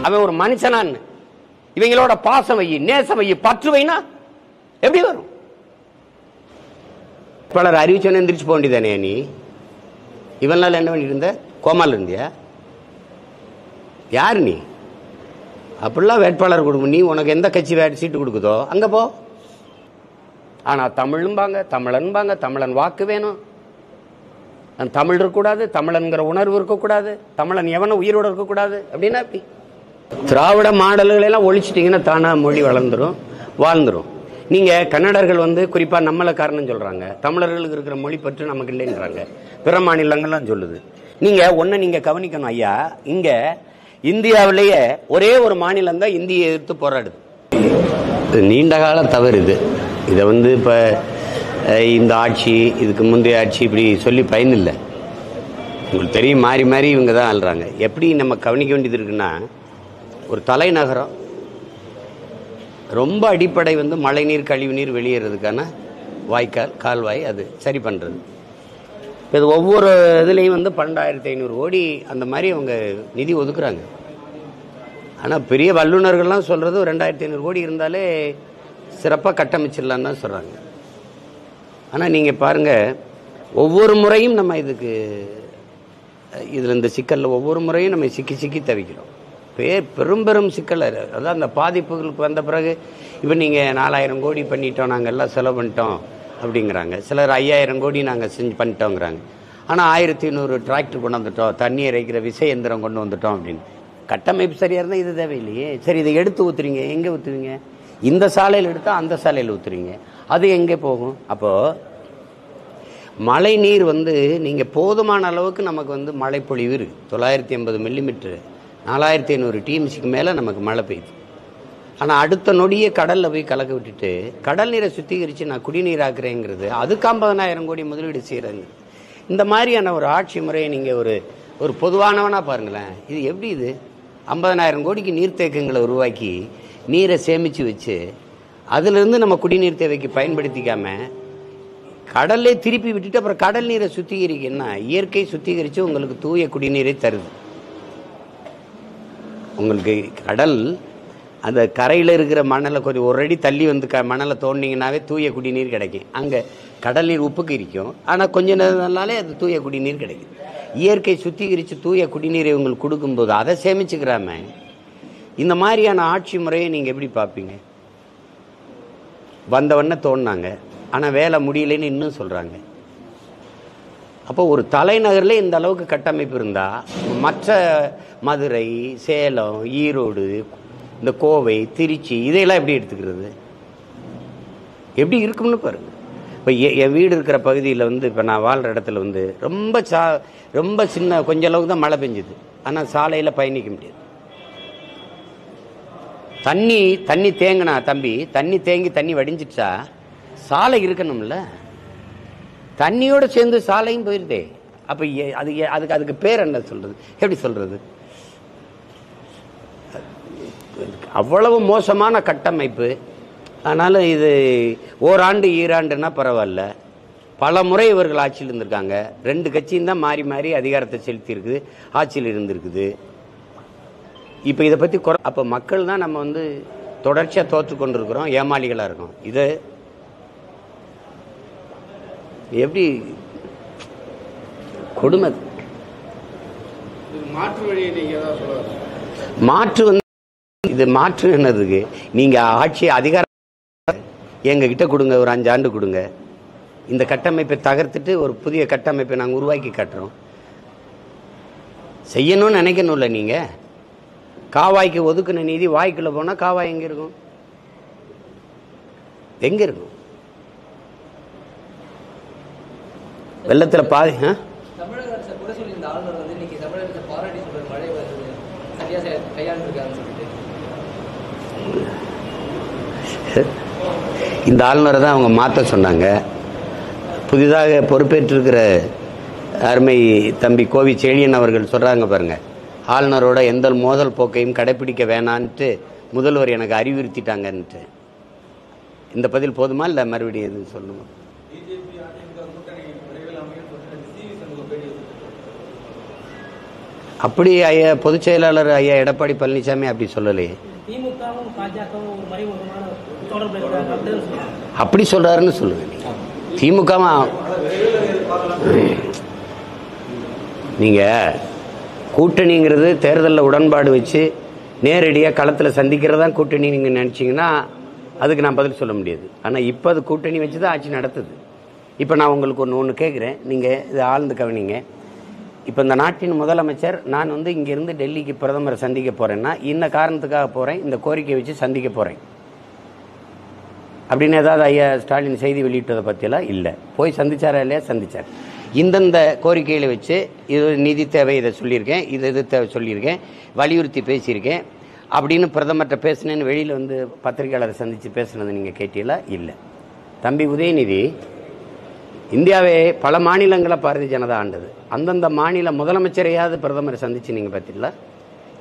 அவன் ஒரு மனுஷனான்னு. இவங்களோட பாசம் வை, நேசம் வை, பற்று வைனா எப்படி வரும்? பலர் அறிவிச்சோன்னு எந்திரிச்சு போக வேண்டியதானே நீ? இவனால என்ன பண்ணிட்டு இருந்த? கோமால இருந்தியா? யாரு நீ? அப்படிலாம் வேட்பாளர் கொடுக்கும். நீ உனக்கு எந்த கட்சி சீட்டு கொடுக்குதோ அங்க போ. ஆனா தமிழ்பாங்க, தமிழன்பாங்க, தமிழன் வாக்கு வேணும், தமிழ் இருக்கக்கூடாது, தமிழன்கிற உணர்வு இருக்கக்கூடாது, தமிழன் எவனும் உயிரோடு இருக்கக்கூடாது அப்படின்னா எப்படி? திராவிட மாடல்களை எல்லாம் ஒழிச்சிட்டீங்கன்னா தானா மொழி வளர்ந்துரும், வாழ்ந்துரும். நீங்க கன்னடர்கள் குறிப்பா நம்மள காரணம் சொல்றாங்க, தமிழர்களுக்கு இருக்கிற மொழி பற்றி நமக்கு இல்லைன்றாங்க, பிற மாநிலங்கள்லாம் சொல்லுது. நீங்க கவனிக்கணும் ஐயா, இங்க இந்தியாவிலேயே ஒரே ஒரு மாநிலம் தான் இந்தியை எதிர்த்து போராடுது. நீண்ட கால தவறு இது. இதை இப்ப இந்த ஆட்சி, இதுக்கு முந்தைய ஆட்சி இப்படி சொல்லி பயனில்லை. உங்களுக்கு தெரியும், மாறி மாறி இவங்க தான் ஆள்றாங்க. எப்படி நம்ம கவனிக்க வேண்டியது இருக்குன்னா, ஒரு தலைநகரம் ரொம்ப அடிப்படை மழைநீர் கழிவுநீர் வெளியேறதுக்கான வாய்க்கால், கால்வாய், அது சரி பண்ணுறது. இது ஒவ்வொரு இதுலேயும் 12,500 கோடி அந்த மாதிரி அவங்க நிதி ஒதுக்குறாங்க. ஆனால் பெரிய வல்லுநர்கள்லாம் சொல்கிறது 2,500 கோடி இருந்தாலே சிறப்பாக கட்டமைச்சிடலான்னு தான் சொல்கிறாங்க. ஆனால் நீங்கள் பாருங்கள், ஒவ்வொரு முறையும் நம்ம இதில் இந்த சிக்கலில் ஒவ்வொரு முறையும் நம்ம சிக்கி சிக்கி தவிக்கிறோம். பெரும் பெரும் சிக்கல். அதான் அந்த பாதிப்புகளுக்கு வந்த பிறகு இப்போ நீங்கள் 4,000 கோடி பண்ணிட்டோம், நாங்கள் எல்லாம் செலவு பண்ணிட்டோம் அப்படிங்கிறாங்க. சிலர் 5,000 கோடி நாங்கள் செஞ்சு பண்ணிட்டோங்கிறாங்க. ஆனால் 1,100 டிராக்டர் கொண்டு வந்துட்டோம், தண்ணி இறைக்கிற விசை எந்திரம் கொண்டு வந்துட்டோம் அப்படின்னு. கட்டமைப்பு சரியாக இருந்தால் இது தேவையில்லையே. சரி, இதை எடுத்து ஊற்றுறீங்க, எங்கே ஊற்றுவீங்க? இந்த சாலையில் எடுத்தால் அந்த சாலையில் ஊற்றுறீங்க, அது எங்கே போகும்? அப்போது மழை நீர் நீங்கள் போதுமான அளவுக்கு நமக்கு மழைப்பொழிவு இருக்குது. 980 மில்லிமீட்டரு, 4,500 டிஎம்சிக்கு மேலே நமக்கு மழை பெய்யுது. ஆனால் அடுத்த நொடியே கடலில் போய் கலக்க விட்டுட்டு கடல் நீரை சுத்திகரித்து நான் குடிநீர் ஆக்குறேங்கிறது, அதுக்கு 50,000 கோடி முதலீடு செய்கிறாங்க. இந்த மாதிரியான ஒரு ஆட்சி முறையை நீங்கள் ஒரு பொதுவானவனாக பாருங்களேன். இது எப்படி? இது 50,000 கோடிக்கு நீர்த்தேக்கங்களை உருவாக்கி நீரை சேமித்து வச்சு அதிலிருந்து நம்ம குடிநீர் தேவைக்கு பயன்படுத்திக்காம கடல்லே திருப்பி விட்டுட்டு அப்புறம் கடல் நீரை சுத்திகரிக்கன்னா, இயற்கை சுத்திகரித்து உங்களுக்கு தூய குடிநீரை தருது. உங்களுக்கு கடல் அந்த கரையில் இருக்கிற மணலை கொஞ்சம் ஒரு அடி தள்ளி மணலை தோண்டிங்கன்னாவே தூய குடிநீர் கிடைக்கும். அங்கே கடல் நீர் உப்புக்கு இருக்கும், ஆனால் கொஞ்ச நேரம்னாலே அது தூய குடிநீர் கிடைக்கும். இயற்கை சுத்திகரித்து தூய குடிநீரை உங்களுக்கு கொடுக்கும்போது அதை சேமிச்சுக்கிறாம இந்த மாதிரியான ஆட்சி முறையை நீங்கள் எப்படி பார்ப்பீங்க? வந்தவொடனே தோண்டினாங்க, ஆனால் வேலை முடியலைன்னு இன்னும் சொல்கிறாங்க. அப்போ ஒரு தலைநகரில் இந்த அளவுக்கு கட்டமைப்பு இருந்தால் மற்ற மதுரை, சேலம், ஈரோடு, இந்த கோவை, திருச்சி இதையெல்லாம் எப்படி எடுத்துக்கிறது? எப்படி இருக்கும்னு பாருங்க. இப்போ என் வீடு இருக்கிற பகுதியில் இப்போ நான் வாழ்கிற இடத்துல ரொம்ப சின்ன கொஞ்சம் அளவுக்கு தான் மழை பெஞ்சுது, ஆனால் சாலையில் பயணிக்க முடியாது. தண்ணி தேங்கினா தம்பி, தண்ணி வடிஞ்சிட்டா சாலை இருக்கணும்ல, தண்ணியோடு சேர்ந்து சாலையும் போயிருதே. அப்போ அதுக்கு பேர் என்ன சொல்றது? எப்படி சொல்றது? அவ்வளவு மோசமான கட்டமைப்பு. ஆனாலும் இது ஓராண்டு ஈராண்டுன்னா பரவாயில்ல, பல முறை இவர்கள் ஆட்சியில் இருந்திருக்காங்க. 2 கட்சியும் தான் மாறி மாறி அதிகாரத்தை செலுத்தி இருக்குது, ஆட்சியில் இருந்திருக்குது. இப்போ இதை பற்றி அப்போ மக்கள் தான் நம்ம தொடர்ச்சியாக தோற்று கொண்டிருக்கிறோம், ஏமாளிகளாக இருக்கோம். இது எப்படி கொடுமை? மாற்று வழியை நீங்க தான் சொல்லுவாங்க. மாற்று இது மாற்று என்னதுக்கு? நீங்க ஆட்சி அதிகாரம் எங்க கிட்ட கொடுங்க, ஒரு 5 ஆண்டு கொடுங்க, இந்த கட்டமைப்பை தகர்த்துட்டு ஒரு புதிய கட்டமைப்பை நாங்கள் உருவாக்கி காட்டுறோம். செய்யணும்னு நினைக்கணும்ல. நீங்க காவாய்க்கு ஒதுக்குன நிதி வாய்க்குள்ள போனா காவாய் எங்க இருக்கும்? எங்க இருக்கும்? வெள்ளத்துல பாதி. தமிழக அரசு கூட சொல்லி இந்த ஆளுநர் இன்னைக்கு தமிழகத்தை பாராட்டி சொல்ற மழை வருது, சரியா கையாண்டுருக்காங்கன்னு சொல்லிட்டு இந்த ஆளுநரை தான் அவங்க மாற்ற சொன்னாங்க. புதிதாக பொறுப்பேற்றிருக்கிற அருமை தம்பி கோவி செழியன் அவர்கள் சொல்றாங்க பாருங்க, ஆளுநரோட எந்த மோதல் போக்கையும் கடைபிடிக்க வேணான்ட்டு முதல்வர் எனக்கு அறிவுறுத்திட்டாங்கன்ட்டு. இந்த பதில் போதுமா இல்லை மறுபடியும் எது சொல்லணுமா? அப்படி ஐயா பொதுச் செயலாளர் ஐயா எடப்பாடி பழனிசாமி அப்படி சொல்லலையே. அப்படி சொல்றாருன்னு சொல்லுங்க. திமுக நீங்க கூட்டணிங்கிறது தேர்தலில் உடன்பாடு வச்சு நேரடியாக களத்தில் சந்திக்கிறதா கூட்டணி நீங்கள் நினச்சிங்கன்னா அதுக்கு நான் பதில் சொல்ல முடியாது. ஆனால் இப்போ அது கூட்டணி வச்சு தான் ஆட்சி நடத்துது. இப்போ நான் உங்களுக்கு ஒன்று கேட்குறேன், நீங்கள் இதை ஆழ்ந்து கவனிங்க. இப்போ இந்த நாட்டின் முதலமைச்சர் நான் இங்கேருந்து டெல்லிக்கு பிரதமரை சந்திக்க போகிறேன்னா இந்த காரணத்துக்காக போகிறேன், இந்த கோரிக்கையை வச்சு சந்திக்க போகிறேன் அப்படின்னு ஏதாவது ஐயா ஸ்டாலின் செய்தி வெளியிட்டதை பற்றியெல்லாம் இல்லை. போய் சந்திச்சாரா இல்லையா? சந்திச்சார். இந்தந்த கோரிக்கைகளை வச்சு இது நிதி தேவை இதை சொல்லியிருக்கேன், இது தேவை சொல்லியிருக்கேன், வலியுறுத்தி பேசியிருக்கேன் அப்படின்னு பிரதமர்கிட்ட பேசினேன்னு வெளியில் பத்திரிகையாளரை சந்தித்து பேசுனது நீங்கள் கேட்டீங்களா? இல்லை. தம்பி உதயநிதி இந்தியாவே பல மாநிலங்களை பாரதிய ஜனதா ஆண்டது. அந்தந்த மாநில முதலமைச்சரையாவது பிரதமரை சந்திச்சு நீங்கள் பார்த்தீங்களா?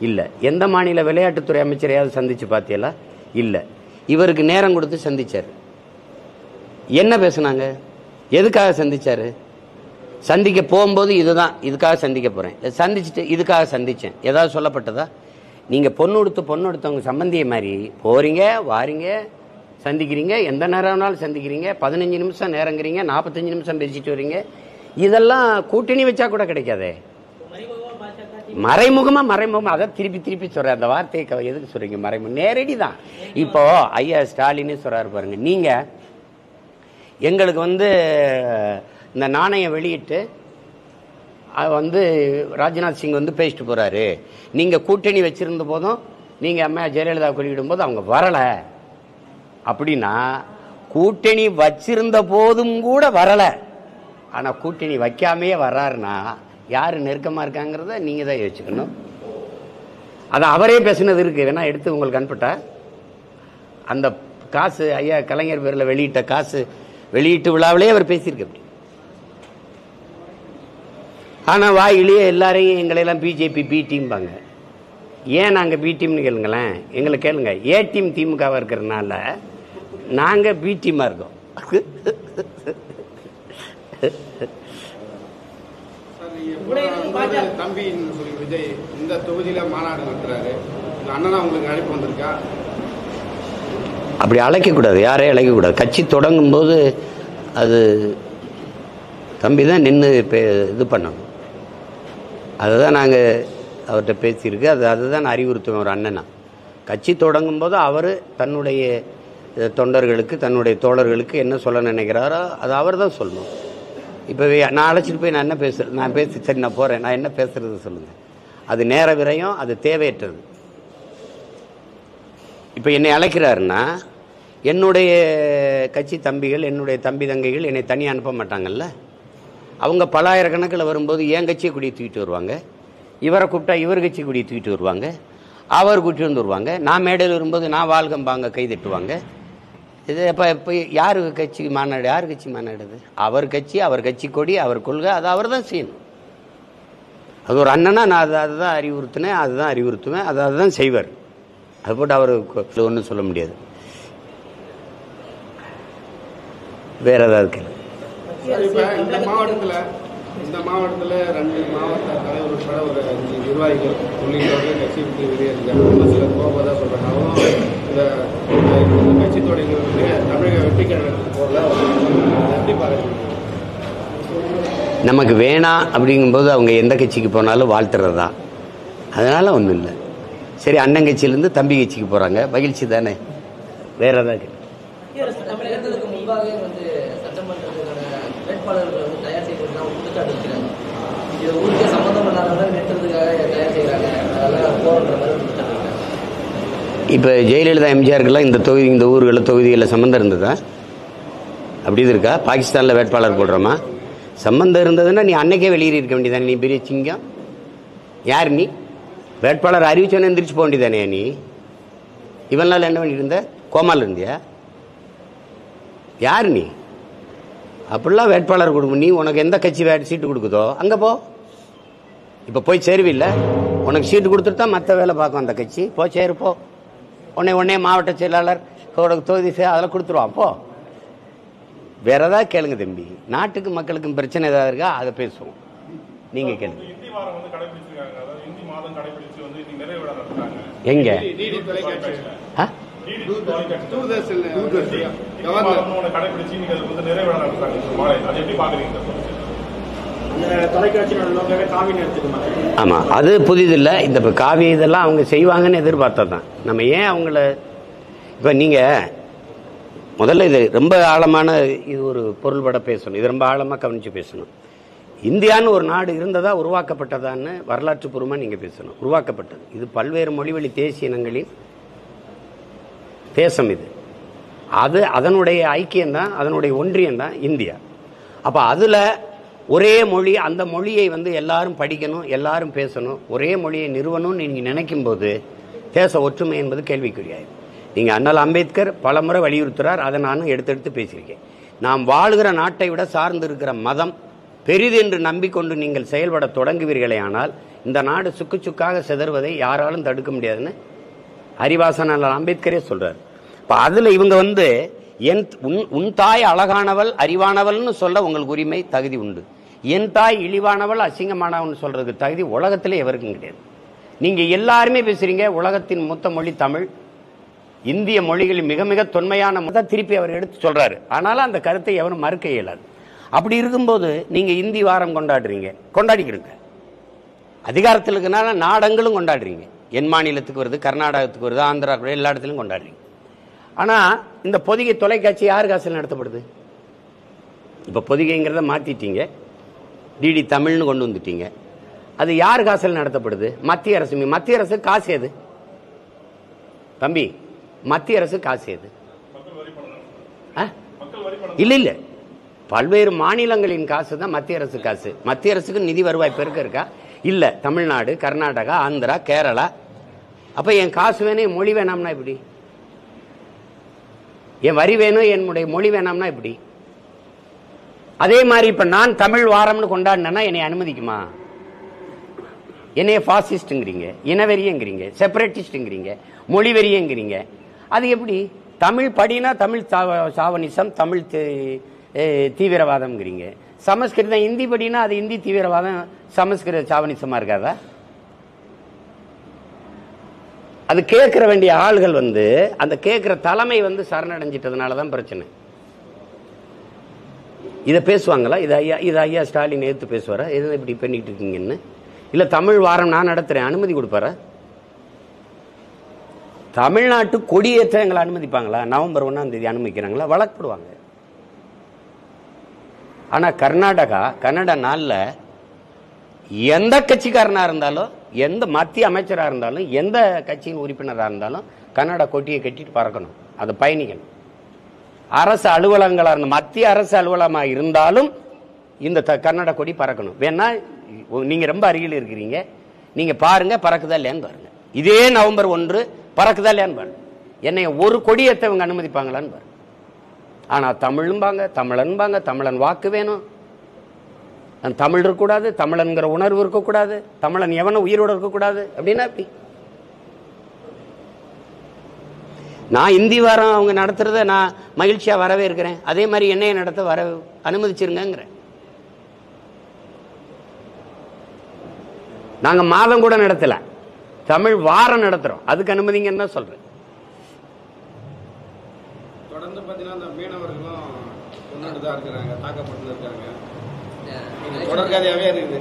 இல்லை. எந்த மாநில விளையாட்டுத்துறை அமைச்சரையாவது சந்திச்சு பார்த்தீங்களா? இல்லை. இவருக்கு நேரம் கொடுத்து சந்திச்சார். என்ன பேசுனாங்க? எதுக்காக சந்திச்சாரு? சந்திக்க போகும்போது இதுதான், இதுக்காக சந்திக்க போறேன், சந்திச்சுட்டு இதுக்காக சந்திச்சேன், ஏதாவது சொல்லப்பட்டதா? நீங்க பொண்ணு எடுத்தவங்க சம்பந்திய மாதிரி போறீங்க, வாரீங்க, சந்திக்கிறீங்க, எந்த நேரம்னாலும் சந்திக்கிறீங்க, 15 நிமிஷம் நேரங்கிறீங்க, 45 நிமிஷம் பேசிட்டு வரீங்க. இதெல்லாம் கூட்டணி வச்சா கூட கிடைக்காதே. மறைமுகமா அதை திருப்பி சொல்ற அந்த வார்த்தையை எதுக்கு சொல்றீங்க? மறைமுகம் நேரடி தான். இப்போ ஐயா ஸ்டாலினே சொல்றாரு பாருங்க, நீங்க எங்களுக்கு இந்த நாணயம் வெளியிட்டு ராஜ்நாத் சிங் பேசிட்டு போறாரு, நீங்க கூட்டணி வச்சிருந்த போதும் நீங்க அம்மா ஜெயலலிதா வெளியிடும் போது அவங்க வரல அப்படின்னா, கூட்டணி வச்சிருந்த போதும் கூட வரல, ஆனா கூட்டணி வைக்காமையே வர்றாருன்னா யாரு நெருக்கமா இருக்காங்கிறத நீங்க தான் யோசிச்சுக்கணும். அதான் அவரே பேசினது இருக்கு, வேணா எடுத்து உங்களுக்கு அனுப்பிட்டா. அந்த காசு ஐயா கலைஞர் பேர்ல வெளியிட்ட காசு வெளியீட்டு விழாவிலே அவர் பேசியிருக்கு. அப்படி ஆனா வாயிலேயே எல்லாரையும் எங்களையெல்லாம் பிஜேபி பி டீம்பாங்க. ஏன் நாங்க பி டீம்னு கேளுங்களேன், எங்களை கேளுங்க. ஏ டீம் திமுகவா இருக்கிறதுனால நாங்க பி டீமா இருக்கோம். தம்பி விஜய் இந்த தொகுதியில மாநாடு நடத்துறாரு, அண்ணனா உங்களுக்கு அழைப்பு வந்திருக்கா? அப்படி அழைக்கக்கூடாது, யாரையும் அழைக்கக்கூடாது. கட்சி தொடங்கும் போது அது தம்பி தான் நின்று இது பண்ணணும். அதுதான் நாங்கள் அவர்கிட்ட பேசியிருக்கு. அதுதான் அறிவுறுத்துவேன் ஒரு அண்ணனா. கட்சி தொடங்கும் போது அவர் தன்னுடைய தொண்டர்களுக்கு தன்னுடைய தோழர்களுக்கு என்ன சொல்ல நினைக்கிறாரோ அது அவர் தான் சொல்லணும். இப்போ நான் அழைச்சிட்டு போய் நான் என்ன பேசுறது, நான் பேசி சரி நான் போகிறேன், நான் என்ன பேசுறது சொல்லுங்கள். அது நேர விரயம், அது தேவையற்றது. இப்போ என்னை அழைக்கிறாருன்னா என்னுடைய கட்சி தம்பிகள், என்னுடைய தம்பி தங்கைகள் என்னை தனியாக அனுப்ப மாட்டாங்கல்ல. அவங்க பலாயிரக்கணக்கில் வரும்போது என் கட்சியை கூடிய தூக்கிட்டு வருவாங்க, இவரை கூப்பிட்டா இவர் கட்சி கூடிய தூக்கிட்டு வருவாங்க, அவர் கூட்டிட்டு வருவாங்க. நான் மேடையில் வரும்போது நான் வாழ்கம்பாங்க கை தட்டுவாங்க. இது இப்போ யார் கட்சி மாநாடு, யார் கட்சி மாநாடு? அது அவர் கட்சி, அவர் கட்சி கொடி, அவர் கொள்கை, அது அவர் தான் செய்யணும். அது ஒரு அண்ணனா நான் அதுதான் அறிவுறுத்தினேன், அதுதான் அறிவுறுத்துவேன், அதுதான் செய்வார். அது போட்டு அவர் ஒன்றும் சொல்ல முடியாது. வேற ஏதாவது கேள்வி? இந்த மாவட்டத்தில் 2 மாவட்ட தலைவர் உட்பட ஒரு 5 நிர்வாகிகள் உள்ளிட்டவர்கள் கட்சி விட்டு வெளியேறாங்க. சில கோபதா சொல்றாங்க. அவரும் இந்த கட்சி தொடங்கி தமிழக வெற்றி கழகத்துக்கு போகல, எப்படி பாருங்க? நமக்கு வேணாம் அப்படிங்கும்போது அவங்க எந்த கட்சிக்கு போனாலும் வாழ்த்துறது தான், அதனால ஒன்றும் இல்லை. சரி, அண்ணன் கட்சியிலேருந்து தம்பி கட்சிக்கு போகிறாங்க, மகிழ்ச்சி தானே. வேற ஏதாவது தேர்தலுக்கு முன்பாகவே சட்டமன்றத்துக்கான வேட்பாளர்கள் தயார் செய்யறது குற்றச்சாட்டு இருக்கிறாங்க. இது ஊருக்கு சம்மந்தம் இல்லாதவங்க நிறுத்துறதுக்காக தயார் செய்யறாங்க, அதெல்லாம் போன்ற மாதிரி குற்றச்சாட்டு. இப்போ ஜெயலலிதா எம்ஜிஆருக்கெல்லாம் இந்த ஊர்களில் தொகுதிகளில் சம்மந்தம் இருந்ததா? அப்படி இது இருக்கா? பாகிஸ்தானில் வேட்பாளர் போடுறோமா? சம்மந்தம் இருந்ததுன்னா நீ அன்னைக்கே வெளியேறி இருக்க வேண்டியதானே. நீ பெரிய சிங்கம் யார்? நீ வேட்பாளர் அறிவிச்சோன்னு எந்திரிச்சு போக வேண்டியதானே. நீ இவன் நாள் என்ன பண்ணிட்டு இருந்த? கோமாவில் இருந்தியா? யார் நீ? அப்படிலாம் வேட்பாளர் கொடுக்கும். நீ உனக்கு எந்த கட்சி சீட்டு கொடுக்குதோ அங்கே போ. இப்போ போய் சேருவில்லை, உனக்கு சீட்டு கொடுத்துட்டு தான் மற்ற வேலை பார்க்கும் அந்த கட்சி. போ சேரு, போ. உடனே மாவட்ட செயலாளர் தொகுதி அதெல்லாம் கொடுத்துருவான். போ. வேற ஏதாவது கேளுங்க தம்பி. நாட்டுக்கு மக்களுக்கும் பிரச்சனை ஏதாவது இருக்கா அதை பேசுவோம். நீங்கள் கேளுங்க. எங்க ஆமா, அது புதிதில்லை. இந்த காவி இதெல்லாம் அவங்க செய்வாங்கன்னு எதிர்பார்த்ததான். நம்ம ஏன் அவங்கள இப்ப நீங்க முதல்ல இது ரொம்ப ஆழமான இது ஒரு பொருள்பட பேசணும். இது ரொம்ப ஆழமா கவனிச்சு பேசணும். இந்தியான்னு ஒரு நாடு இருந்ததா உருவாக்கப்பட்டதான்னு வரலாற்று பூர்வமா நீங்க பேசணும். உருவாக்கப்பட்டது. இது பல்வேறு மொழிவழி தேசிய இனங்களின் தேசம். இது அது அதனுடைய ஐக்கியம்தான், அதனுடைய ஒன்றியம் தான் இந்தியா. அப்ப அதுல ஒரே மொழி, அந்த மொழியை எல்லாரும் படிக்கணும், எல்லாரும் பேசணும், ஒரே மொழியை நிறுவணும்னு நீங்க நினைக்கும் போது தேச ஒற்றுமை என்பது கேள்விக்குரியாயிரு. நீங்க அண்ணல் அம்பேத்கர் பலமுறை வலியுறுத்துறார். அதை நானும் எடுத்து பேசியிருக்கேன். நாம் வாழ்கிற நாட்டை விட சார்ந்து இருக்கிற மதம் பெரிது என்று நம்பிக்கொண்டு நீங்கள் செயல்பட தொடங்குவீர்களே ஆனால் இந்த நாடு சுக்கு சுக்காக சிதறுவதை யாராலும் தடுக்க முடியாதுன்னு அறிவாசன் அம்பேத்கரே சொல்றாரு. இப்ப அதுல இவங்க உன் தாய் அழகானவள் அறிவானவள்னு சொல்ல உங்களுக்கு உரிமை தகுதி உண்டு. என் தாய் இழிவானவள் அசிங்கமானவள் சொல்றதுக்கு தகுதி உலகத்திலே எவருக்கும் கிடையாது. நீங்க எல்லாருமே பேசுறீங்க உலகத்தின் மூத்த மொழி தமிழ், இந்திய மொழிகளில் மிக மிக தொன்மையான மொத்த திருப்பி அவர் எடுத்து சொல்றாரு. ஆனாலும் அந்த கருத்தை எவரும் மறுக்க இயலாது. அப்படி இருக்கும்போது நீங்க இந்தி வாரம் கொண்டாடுறீங்க, கொண்டாடிக்கிறீங்க. அதிகாரத்தில் இருக்கனால நாடங்களும் கொண்டாடுறீங்க. என் மாநிலத்துக்கு வருது, கர்நாடகத்துக்கு வருது, ஆந்திரா எல்லா இடத்துலையும் கொண்டாடுறீங்க. ஆனா இந்த பொதிகை தொலைக்காட்சி யார் காசில் நடத்தப்படுது? இப்ப பொதிகைங்கிறத மாத்திட்டீங்க, டிடி தமிழ்னு கொண்டு வந்துட்டீங்க. அது யார் காசில் நடத்தப்படுது? மத்திய அரசு. மத்திய அரசு காசு எது தம்பி? மத்திய அரசு காசு எது? இல்ல இல்ல, பல்வேறு மாநிலங்களின் காசு தான் மத்திய அரசு காசு. மத்திய அரசுக்கு நிதி வருவாய் பெருக்க இருக்கா? இல்ல. தமிழ்நாடு, கர்நாடகா, ஆந்திரா, கேரளா. அப்ப என் காசு வேணும், என் மொழி வேணாம்னா எப்படி? என் வரி வேணும், என்னுடைய மொழி வேணாம்னா எப்படி? அதே மாதிரி இப்ப நான் தமிழ் வாரம்னு கொண்டாடினா என்னை அனுமதிக்குமா? என்னைய பாசிஸ்ட்ங்கிறீங்க, இனவெறியங்கிறீங்க, செப்பரேட்டிஸ்ட்ங்கிறீங்க, மொழிவெறியங்கிறீங்க. அது எப்படி? தமிழ் படினா தமிழ் சாவனிசம், தமிழ் தீவிரவாதம்ங்கிறீங்க. சமஸ்கிருதம் ஹிந்தி படினா அது இந்தி தீவிரவாதம், சமஸ்கிருத சாவனிசமா இருக்காதா? அது கேட்கிற வேண்டிய ஆள்கள் அந்த கேட்கிற தலைமை சரணடைஞ்சிட்டதுனாலதான் பிரச்சனை. இதை பேசுவாங்களா? இது ஐயா ஸ்டாலின் எடுத்து பேசுவாரா? எது இப்படி பண்ணிட்டு இருக்கீங்கன்னு? இல்ல தமிழ் வாரம் நான் நடத்துறேன் அனுமதி கொடுப்பாரா? தமிழ்நாட்டு கொடியேற்ற எங்களை அனுமதிப்பாங்களா? நவம்பர் 1ஆம் தேதி அனுமதிக்கிறாங்களா? வழக்குடுவாங்க. ஆனா கன்னட நாள்ல எந்த கட்சிக்காரனா இருந்தாலும், எந்த மத்திய அமைச்சரா இருந்தாலும், எந்த கட்சியின் உறுப்பினராக இருந்தாலும் கன்னட கொட்டியை கட்டிட்டு பறக்கணும். அது பயணிக்கணும். அரசு அலுவலகங்களா இருந்த மத்திய அரசு அலுவலகமா இருந்தாலும் இந்த கன்னட கொடி பறக்கணும். வேணா நீங்க ரொம்ப அருகில் இருக்கிறீங்க, நீங்க பாருங்க பறக்குதா இல்லையான்னு பாருங்க. இதே நவம்பர் 1 பறக்குதா இல்லையான்னு பாருங்க. என்னை ஒரு கொடியேற்றவங்க அனுமதிப்பாங்களான்னு பாருங்க. ஆனா தமிழும்பாங்க, தமிழன்பாங்க, தமிழன் வாக்கு வேணும், தமிழ் இருக்கக்கூடாது, தமிழன்கிற உணர்வு இருக்கக்கூடாது, தமிழன் எவனும் உயிரோடு இருக்கக்கூடாது. அப்படின்னா எப்படி? நான் இந்தி வாரம் அவங்க நடத்துறத நான் மகிழ்ச்சியா வரவே இருக்கிறேன். அதே மாதிரி என்னைய நடத்த வர அனுமதிச்சிருங்கிறேன். நாங்க மாதம் கூட நடத்தல, தமிழ் வாரம் நடத்துறோம், அதுக்கு அனுமதிங்கன்னு தான் சொல்றேன். தொடர்ந்து பாத்தீங்கன்னா அந்த மீனவர்களும் கொண்டுதான் இருக்கிறாங்க, தாக்கப்பட்டு இருக்காங்க. தொடர்கதையாவே இருக்குது.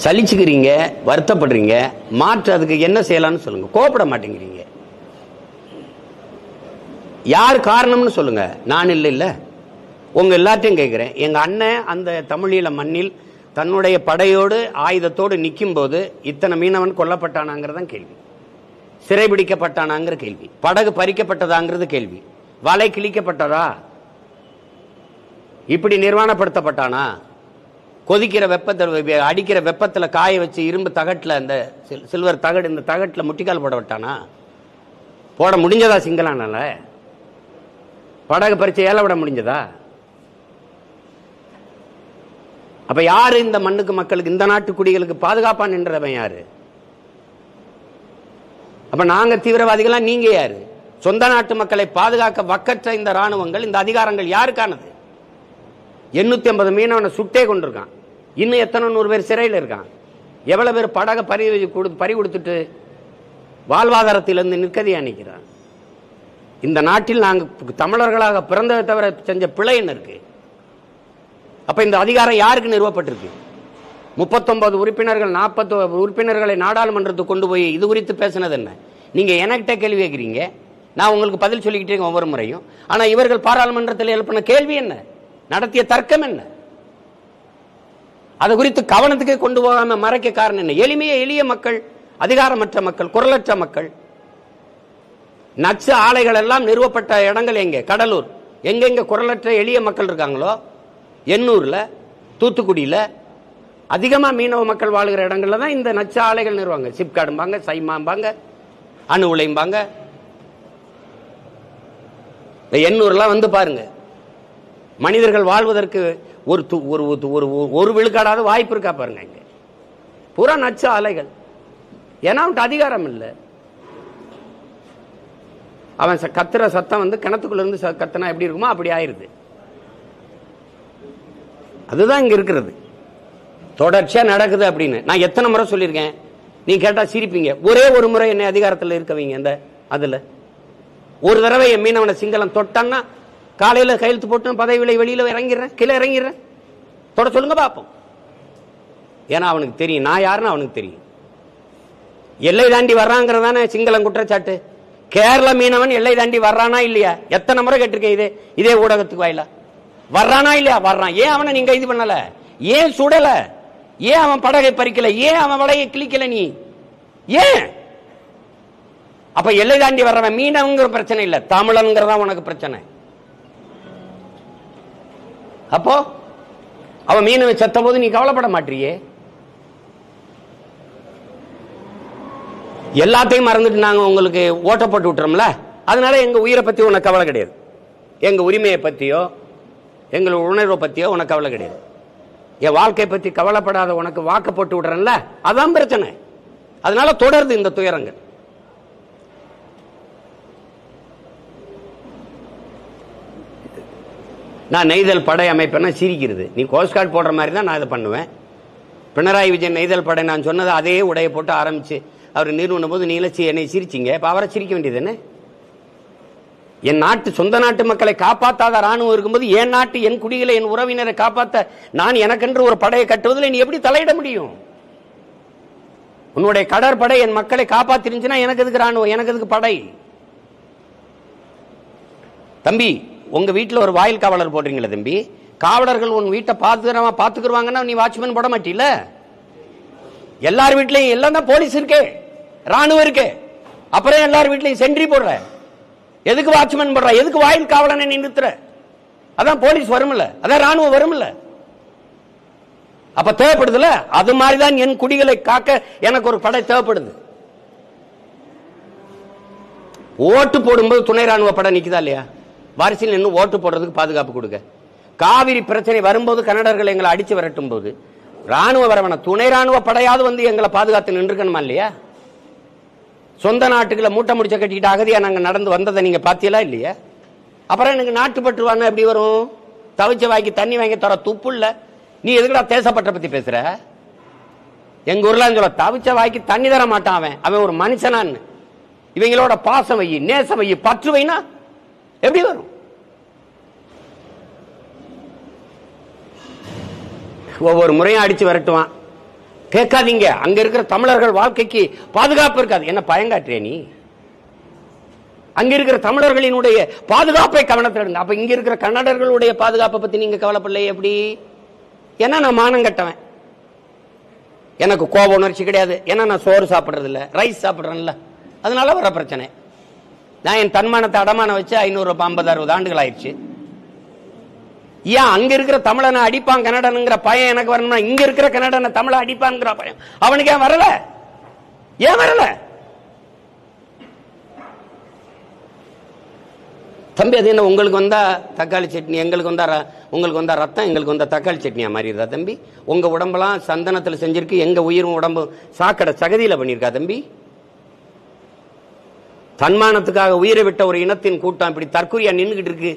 சலிச்சுக்கிறீங்க, வருத்தப்படுறீங்க. மாற்று அதுக்கு என்ன செய்யலாம்னு சொல்லுங்க. கோபப்பட மாட்டேங்கிறீங்க. யார் காரணம்னு சொல்லுங்க. நான் இல்ல உங்க எல்லாத்தையும் கேட்கிறேன். எங்க அண்ணன் அந்த தமிழீழ மண்ணில் தன்னுடைய படையோடு ஆயுதத்தோடு நிற்கும் போது இத்தனை மீனவன் கொல்லப்பட்டானாங்கிறதான் கேள்வி. சிறைபிடிக்கப்பட்டானாங்கிற கேள்வி. படகு பறிக்கப்பட்டதாங்கிறது கேள்வி. வலை கிழிக்கப்பட்டதா? இப்படி நிர்வாணப்படுத்தப்பட்டானா? கொதிக்கிற வெப்பத்தில் அடிக்கிற வெப்பத்தில் காய வச்சு இரும்பு தகட்டில் அந்த சில்வர் தகடு, இந்த தகட்டில் முட்டிக்கால் போட விட்டானா? போட முடிஞ்சதா? சிங்களானால படகு பறிச்சு ஏல விட முடிஞ்சதா? அப்ப யாரு இந்த மண்ணுக்கு, மக்களுக்கு, இந்த நாட்டு குடிகளுக்கு பாதுகாப்பா நின்றவன் யாரு? அப்ப நாங்க தீவிரவாதிகளா? நீங்க யாரு? சொந்த நாட்டு மக்களை பாதுகாக்க வக்கற்ற இந்த ராணுவங்கள், இந்த அதிகாரங்கள் யாருக்கானது? 850 மீனவனை சுட்டே கொண்டிருக்கான். இன்னும் எத்தனை 100 பேர் சிறையில் இருக்கான். எவ்வளவு பேர் படக பறி கொடுத்துட்டு வாழ்வாதாரத்திலிருந்து நிற்கதியா நிற்கிறான். இந்த நாட்டில் நாங்கள் தமிழர்களாக பிறந்ததை தவிர செஞ்ச பிழை என்ன இருக்கு? அப்ப இந்த அதிகாரம் யாருக்கு நிறுவப்பட்டிருக்கு? 39 உறுப்பினர்கள் 40 உறுப்பினர்களை நாடாளுமன்றத்துக்கு கொண்டு போய் இது குறித்து பேசினது என்ன? நீங்க என்கிட்ட கேள்வி கேட்கிறீங்க, நான் உங்களுக்கு பதில் சொல்லிக்கிட்டே இருக்கேன் ஒவ்வொரு முறையும். ஆனா இவர்கள் பாராளுமன்றத்தில் எழுப்பின கேள்வி என்ன? நடத்திய தர்க்கம் என்ன? அது குறித்து கவனத்துக்கு கொண்டு போகாம மறைக்க காரணம் என்ன? எளிய மக்கள், அதிகாரமற்ற மக்கள், குரலற்ற மக்கள், நச்சு ஆலைகள் எல்லாம் நிறுவப்பட்ட இடங்கள் எங்க? கடலூர். எங்கெங்க குரலற்ற எளிய மக்கள் இருக்காங்களோ, எண்ணூர்ல, தூத்துக்குடியில அதிகமா மீனவ மக்கள் வாழ்கிற இடங்கள்ல தான் இந்த நச்சு ஆலைகள் நிறுவாங்க. சிப்காடும்பாங்க, சைமாம்பாங்க, அணு உலைம்பாங்க. எண்ணூர்லாம் வந்து பாருங்க, மனிதர்கள் வாழ்வதற்கு ஒரு விழுக்காடாவது வாய்ப்பு இருக்கா பாருங்க. இங்க பூரா நச்சு ஆலைகள். ஏன்னா அவன் அதிகாரம் இல்லை. அவன் கத்துற சத்தம் வந்து கிணத்துக்குள்ள இருந்து கத்தனா எப்படி இருக்குமோ அப்படி ஆயிருது. அதுதான் இங்க இருக்கிறது. தொடர்ச்சியா நடக்குது அப்படின்னு நான் எத்தனை முறை சொல்லியிருக்கேன். நீ கேட்டா சிரிப்பீங்க. ஒரே ஒரு முறை என்னை அதிகாரத்தில் இருக்கவீங்க. அந்த அதுல ஒரு தடவை என் மீனவனை சிங்களம் தொட்டான்னா காலையில கையெழுத்து போட்டு பதவியில வெளியில இறங்கிடுறேன், கீழே இறங்கிடுறேன். தொட சொல்லுங்க பார்ப்போம். ஏன்னா அவனுக்கு தெரியும் நான் யாருன்னு அவனுக்கு தெரியும். எல்லை தாண்டி வர்றாங்கிறதானே சிங்களம் குற்றச்சாட்டு. கேரள மீனவன் எல்லை தாண்டி வர்றானா இல்லையா? எத்தனை முறை கேட்டிருக்கேன். இதே ஊடகத்துக்கு வாயிலா வர்றானா இல்லையா? வர்றான். ஏன் அவனை நீங்க கைது பண்ணல? ஏன் சுடல? ஏன் அவன் படகை பறிக்கல? ஏன் அவன் வலையை கிழிக்கல? நீ ஏன்? அப்ப எல்லை தாண்டி வர்றவன் மீனவங்கிற பிரச்சனை இல்ல, தமிழன்கிறதா உனக்கு பிரச்சனை. அப்போ அவன் மீனவன் செத்த போது நீ கவலைப்பட மாட்டியே. எல்லாத்தையும் மறந்துட்டு நாங்க உங்களுக்கு ஓட்ட போட்டு விட்டுறோம்ல, அதனால எங்க உயிரை பத்தி உனக்கு கவலை கிடையாது. எங்க உரிமையை பத்தியோ எங்களோட உணர்வை பத்தியோ உனக்கு கவலை கிடையாது. என் வாழ்க்கை பத்தி கவலைப்படாத உனக்கு வாக்கு போட்டு விடுறேன்ல, அதான் பிரச்சனை. அதனால தொடருது இந்த துயரங்கள். நான் நெய்தல் படை அமைப்பேன்னா சிரிக்கிறது. நீ கோஸ்ட் கார்டு போடுற மாதிரி தான் நான் இதை பண்ணுவேன். பினராயி விஜயன் நெய்தல் படை நான் சொன்னது அதே உடைய போட்டு ஆரம்பிச்சு அவர் நிறுவன போது நீ என்னை சிரிச்சிங்க. இப்ப அவரை சிரிக்க வேண்டியது என்ன? என் நாட்டு சொந்த நாட்டு மக்களை காப்பாற்றாத ராணுவம் இருக்கும்போது என் நாட்டு என் குடிகளை என் உறவினரை காப்பாற்ற நான் எனக்கென்று ஒரு படையை கட்டுவதில் நீ எப்படி தலையிட முடியும்? உன்னுடைய கடற்படை என் மக்களை காப்பாத்திருந்துச்சுன்னா எனக்கு எதுக்கு ராணுவம்? எனக்கு எதுக்கு படை? தம்பி, உங்க வீட்டுல ஒரு வாயில் காவலர் போடுறீங்களா தம்பி? காவலர்கள் உன் வீட்டை பாத்துக்குருவாங்கன்னா நீ வாட்ச்மேன் போட மாட்டீல? எல்லார் வீட்லயும் எல்லாம் தான் போலீஸ் இருக்கே, ராணுவம் இருக்கே, அப்புறம் எல்லார் வீட்லயும் சென்ட்ரி போடுற. எதுக்கு வாட்ச்மேன் போடுற? எதுக்கு வாயில் காவலனை நிறுத்துற? அதான் போலீஸ் வரும்ல, அதான் ராணுவம் வரும்ல. அப்ப தேவைப்படுதுல. அது மாதிரிதான் என் குடிகளை காக்க எனக்கு ஒரு படை தேவைப்படுது. ஓட்டு போடும்போது துணை ராணுவ படை நிக்குதா இல்லையா? வாரிசில் நின்று ஓட்டு போடுறதுக்கு பாதுகாப்பு கொடுக்க. காவிரி பிரச்சனை வரும்போது கன்னடர்கள் எங்களை அடிச்சு விரட்டும் போது ராணுவ வரவன துணை ராணுவ படையாவது வந்து எங்களை பாதுகாத்து நின்றுக்கணுமா இல்லையா? சொந்த நாட்டுக்குள்ள மூட்டை முடிச்ச கட்டிக்கிட்டு அகதியா நாங்க நடந்து வந்ததை நீங்க பாத்தீங்களா இல்லையா? அப்புறம் எனக்கு நாட்டுப்பற்றுவாங்க எப்படி வரும்? தவிச்ச வாங்கி தண்ணி வாங்கி தர துப்பு இல்ல. நீ எதுக்குடா தேசப்பற்ற பத்தி பேசுற? எங்க ஊர்ல சொல்ல தவிச்ச வாய்க்கு தண்ணி தர மாட்டான் அவன். அவன் ஒரு மனுஷனான்னு. இவங்களோட பாசம் வை, நேசம் வை, பற்று வைனா எப்படி வரும்? ஒவ்வொரு முறையும் அடிச்சு விரட்டுவான். கேட்காதீங்க, அங்க இருக்கிற தமிழர்கள் வாழ்க்கைக்கு பாதுகாப்பு இருக்காது. என்ன பயங்காற்றிய நீ? அங்க இருக்கிற தமிழர்களினுடைய பாதுகாப்பை கவனத்தில் எடுங்க. அப்ப இங்க இருக்கிற கன்னடர்களுடைய பாதுகாப்பை பத்தி நீங்க கவலைப்படலையே எப்படி? ஏன்னா நான் மானம் கட்டவன், எனக்கு கோப உணர்ச்சி கிடையாது. ஏன்னா நான் சோறு சாப்பிடுறது இல்ல, ரைஸ் சாப்பிடுறேன்ல, அதனால வர பிரச்சனை. நான் என் தன்மானத்தை அடமான வச்சு 550-60 ஆண்டுகள் ஆயிடுச்சு. ஏன் அங்க இருக்கிற தமிழனை அடிப்பான் கன்னடனுங்கிற பயம் எனக்கு வரணும்னா இங்க இருக்கிற கன்னடனை தமிழை அடிப்பான்ங்கிற பயம் அவனுக்கு ஏன் வரல? ஏன் வரல? தம்பி, அது என்ன உங்களுக்கு வந்தா தக்காளி சட்னி, எங்களுக்கு வந்தா ரத்தம், எங்களுக்கு வந்தா தக்காளி சட்னியா மாறிடுதா தம்பி? உங்க உடம்பெல்லாம் சந்தனத்துல செஞ்சிருக்கு, எங்க உயிரும் உடம்பு சாக்கடை சகதியில பண்ணிருக்கா தம்பி? தன்மானத்துக்காக உயிரை விட்ட ஒரு இனத்தின் கூட்டம் இப்படி தற்கொலையா நின்றுகிட்டு இருக்கு.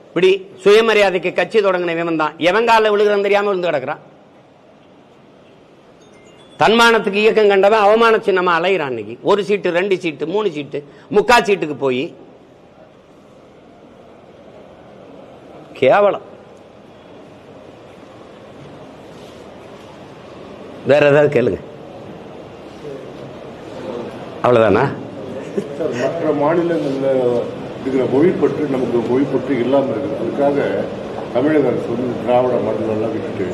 இப்படி சுயமரியாதைக்கு கட்சி தொடங்கின இவன் தான் எவங்கால விழுகிறன்னு தெரியாம விழுந்து கிடக்குறான். தன்மானத்துக்கு இயக்கம் கண்டவன் அவமான சின்னமா அலைகிறான். இன்னைக்கு 1 சீட்டு 2 சீட்டு 3 சீட்டு 3/4 சீட்டுக்கு போய் கேவலம். வேற ஏதாவது கேளுங்க. அவ்வளவுதானா? மற்ற மாநிலங்களில் இருக்கிற மொழிப்பற்று நமக்கு மொழிப்பற்று இல்லாமல் இருக்குது. அதுக்காக தமிழக அரசு வந்து திராவிட மாடலெல்லாம் விட்டுட்டு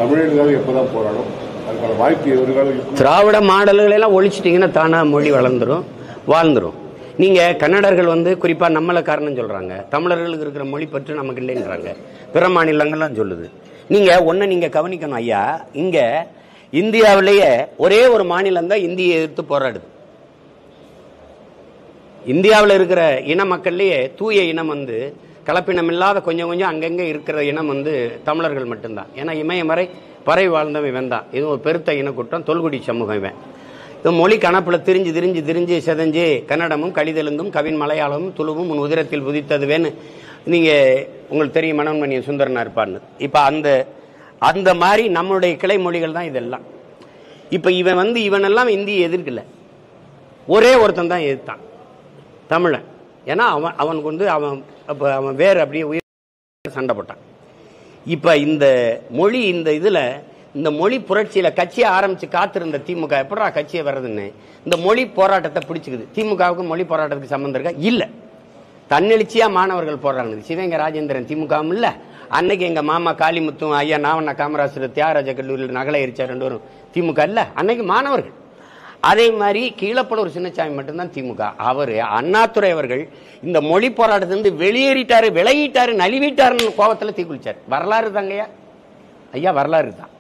தமிழர்களுக்காக எப்போதான் போராடும்? அதுக்கான வாய்ப்பு எவருக்காக? திராவிட மாடல்களை எல்லாம் ஒழிச்சிட்டிங்கன்னா தானா மொழி வளர்ந்துரும், வாழ்ந்துரும். நீங்க கன்னடர்கள் வந்து குறிப்பா நம்மள காரணம் சொல்றாங்க, தமிழர்களுக்கு இருக்கிற மொழி பற்று நமக்கு இல்லைன்றாங்க, பிற மாநிலங்கள்லாம் சொல்லுது. நீங்க கவனிக்கணும் ஐயா, இங்க இந்தியாவிலேயே ஒரே ஒரு மாநிலம் தான் இந்தியை எதிர்த்து போராடுது. இந்தியாவில் இருக்கிற இன மக்கள்லயே தூய இனம் வந்து கலப்பினம் இல்லாத கொஞ்சம் கொஞ்சம் அங்கங்க இருக்கிற இனம் வந்து தமிழர்கள் மட்டும்தான். ஏன்னா இமயமறை பறை வாழ்ந்தவன் இவன் தான். இது ஒரு பெருத்த இனக்கூட்டம், தொல்குடி சமூகம். இவன் மொழி கணப்புல திரிஞ்சு செதஞ்சு கன்னடமும் கலிதெலுங்கும் கவின் மலையாளமும் துளுவும் உன் உதிரத்தில் புதித்ததுவேன்னு நீங்க உங்களுக்கு தெரியும், மனோன்மணியன் சுந்தரனா இருப்பான்னு. இப்ப அந்த மாதிரி நம்மளுடைய கிளை மொழிகள் தான் இதெல்லாம். இப்ப இவனெல்லாம் இந்தியை எதிர்க்கல, ஒரே ஒருத்தன் தான் எதிர்த்தான், தமிழன். ஏன்னா அவனுக்கு வந்து அவன் வேற அப்படியே உயிர் சண்டை போட்டான். இப்ப இந்த மொழி இந்த மொழி புரட்சியில கட்சியை ஆரம்பிச்சு காத்திருந்த திமுக எப்படா கட்சியை வர்றதுன்னு இந்த மொழி போராட்டத்தை பிடிச்சுக்குது. திமுகவுக்கு மொழி போராட்டத்துக்கு சம்பந்தம் இருக்கா? இல்ல. தன்னெழுச்சியா மாணவர்கள் போடுறாங்க. சிவங்க ராஜேந்திரன் திமுகவும் இல்ல, அன்னைக்கு எங்க மாமா காளிமுத்தும் ஐயா நாவண்ணா காமராஜர் தியாகராஜ கல்லூரியில் நகலை எரிச்சா 2 பேரும் திமுக இல்ல, அன்னைக்கு மாணவர்கள். அதே மாதிரி கீழப்பட ஒரு சின்னசாமி மட்டும்தான் திமுக. அவரு அண்ணாதுரை அவர்கள் இந்த மொழி போராட்டத்திலிருந்து வெளியேறிட்டாரு, விலகிட்டாரு, நழுவிட்டாருன்னு கோபத்துல தீக்குளிச்சார். வரலாறு தாங்கய்யா ஐயா, வரலாறு தான்.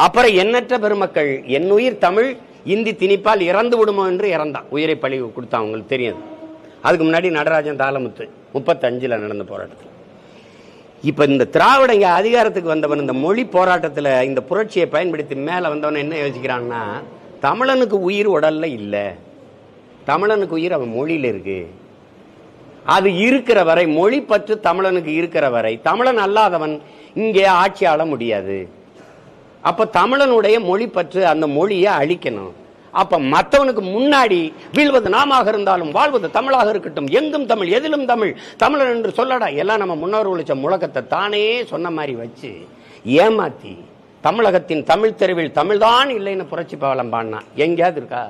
அப்புறம் எண்ணற்ற பெருமக்கள் என் உயிர் தமிழ் இந்தி திணிப்பால் இறந்து விடுமோ என்று இறந்தான், உயிரை பழி கொடுத்தான். அவங்களுக்கு தெரியாது. அதுக்கு முன்னாடி நடராஜன் தாளமுத்து 35 நடந்த போராட்டத்தில். இப்ப இந்த திராவிட அதிகாரத்துக்கு வந்தவன் இந்த மொழி போராட்டத்துல இந்த புரட்சியை பயன்படுத்தி மேல வந்தவன் என்ன யோசிக்கிறான்னா, தமிழனுக்கு உயிர் உடல்ல இல்ல, தமிழனுக்கு உயிர் அவன் மொழியில இருக்கு. அது இருக்கிற வரை, மொழி பற்று தமிழனுக்கு இருக்கிற வரை தமிழன் அல்லாதவன் இங்கே ஆட்சி ஆள முடியாது. அப்ப தமிழனுடைய மொழி பற்று, அந்த மொழியை அழிக்கணும். அப்ப மற்றவனுக்கு முன்னாடி வீழ்வது நாமாக இருந்தாலும் வாழ்வது தமிழாக இருக்கட்டும், எங்கும் தமிழ் எதிலும் தமிழ், தமிழன் என்று சொல்லடா, எல்லாம் நம்ம முன்னோர் ஒழிச்ச முழக்கத்தை தானே சொன்ன மாதிரி வச்சு ஏமாத்தி தமிழகத்தின் தமிழ் தெருவில் தமிழ்தான் இல்லைன்னு புரட்சி பாவலம் பாடினா எங்கேயாவது இருக்கா?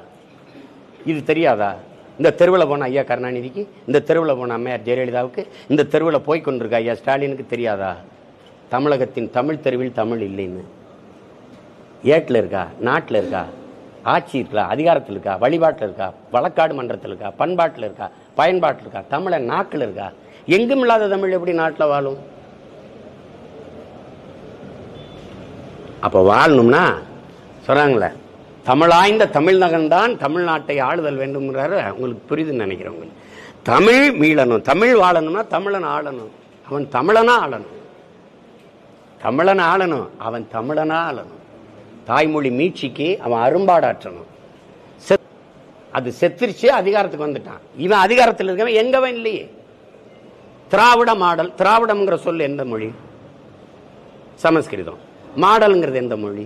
இது தெரியாதா? இந்த தெருவில் போன ஐயா கருணாநிதிக்கு, இந்த தெருவில் போன அம்மையார் ஜெயலலிதாவுக்கு, இந்த தெருவில் போய்கொண்டிருக்க ஐயா ஸ்டாலினுக்கு தெரியாதா தமிழகத்தின் தமிழ் தெருவில் தமிழ் இல்லைன்னு? ஏட்டில் இருக்கா? நாட்டில் இருக்கா? ஆட்சி இருக்கா? அதிகாரத்தில் இருக்கா? வழிபாட்டில் இருக்கா? வழக்காடு மன்றத்தில் இருக்கா? பண்பாட்டில் இருக்கா? பயன்பாட்டில் இருக்கா? தமிழ நாக்கில் இருக்கா? எங்கும் இல்லாத தமிழ் எப்படி நாட்டில் வாழும்? அப்ப வாழணும்னா சொல்றாங்களே, தமிழாய்ந்த தமிழ்நகன் தான் தமிழ்நாட்டை ஆளுதல் வேண்டும்ங்கிறாரு. உங்களுக்கு புரியுதுன்னு நினைக்கிறேன். உங்களுக்கு தமிழ் மீளணும், தமிழ் வாழணும்னா தமிழன் ஆளணும். அவன் தமிழனா ஆளணும், தமிழன் ஆளணும், அவன் தமிழனா ஆளணும். தாய்மொழி மீட்சிக்கு அவன் அரும்பாடாற்றணும். அது செத்துருச்சு, அதிகாரத்துக்கு வந்துட்டான். இவன் அதிகாரத்தில் இருக்கவன் எங்கவன் இல்லையே. திராவிட மாடல், திராவிடம்ங்கிற சொல் எந்த மொழி? சமஸ்கிருதம். மாடல்ங்கிறது எந்த மொழி?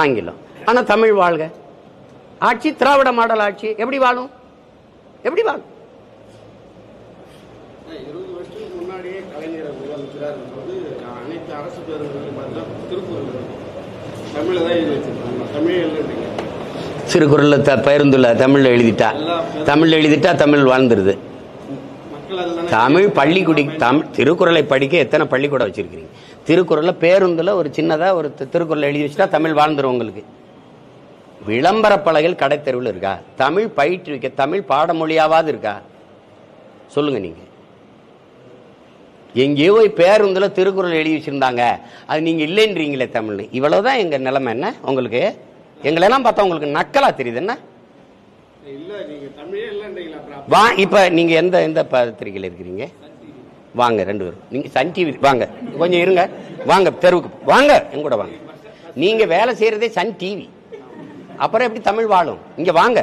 ஆங்கிலம். ஆனா தமிழ் வாழ்க ஆட்சி, திராவிட மாடல் ஆட்சி எப்படி வாழும்? எப்படி வாழும்? 20 வருஷத்துக்கு முன்னாடியே கலைஞர் முதலமைச்சராக இருக்கும்போது அனைத்து அரசு பேருந்துகளையும் பார்த்தீங்கன்னா திருக்குறள் தமிழ்ல தான் எழுதி வச்சிருக்காங்க. தமிழ் எழுதுறீங்க, திருக்குறள் பேருந்துல தமிழ்ல எழுதிட்டா தமிழ் வாழ்ந்துருது. தமிழ் பள்ளிக்கூடி திருக்குறளை படிக்க எத்தனை பள்ளிக்கூடம் வச்சிருக்கீங்க? திருக்குறள்ல பேருந்துல ஒரு சின்னதா ஒரு திருக்குறள் எழுதி வச்சுட்டா தமிழ் வாழ்ந்துரும். உங்களுக்கு விளம்பர பலகைகள் கடை தெருவில் இருக்கா? தமிழ் பயிற்றுவிக்க தமிழ் பாடமொழியாவது இருக்கா? சொல்லுங்க. நீங்க எங்கேயோ பேருந்துல திருக்குறள் எழுதி வச்சிருந்தாங்க, அது நீங்க இல்லைன்றீங்களே தமிழ். இவ்வளவுதான் எங்க நிலைமை. என்ன உங்களுக்கு எங்களெல்லாம் பார்த்தா உங்களுக்கு நக்கலா தெரியுது? என்ன இப்ப நீங்க எந்த பத்திரிகையில் இருக்கிறீங்க? வாங்க 2 பேரும். நீங்க சன் டிவி வாங்க, கொஞ்சம் இருங்க, வாங்க தெருவுக்கு வாங்க, எங்க கூட வாங்க. நீங்க வேலை செய்யறதே சன் டிவி, அப்புறம் எப்படி தமிழ் வாழும்? இங்க வாங்க,